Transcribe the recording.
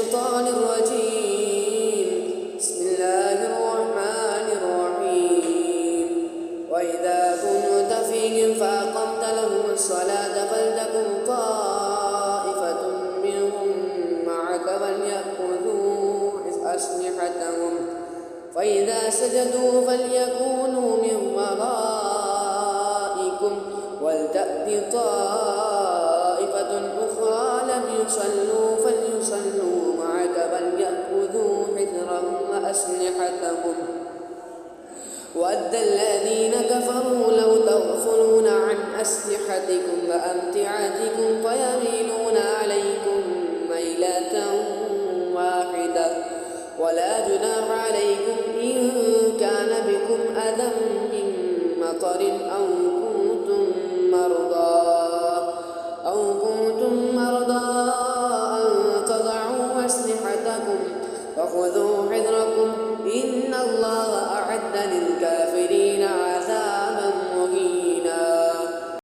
الشيطان الرجيم. بسم الله الرحمن الرحيم. وإذا كنت فيهم فأقمت لهم الصلاة فلتكن طائفة منهم معك فليأخذوا أسلحتهم فإذا سجدوا فليكونوا من ورائكم ولتأت طائفة أخرى لم يصلوا فليصلوا معك فليأخذوا حذرهم وأسلحتهم ود الذين كفروا لو تغفلون عن أسلحتكم وأمتعتكم فيميلون عليكم ميلة واحدة ولا جناح عليكم إن كان بكم أذى من مطر أو كنتم مرضى أن تضعوا أسلحتكم فخذوا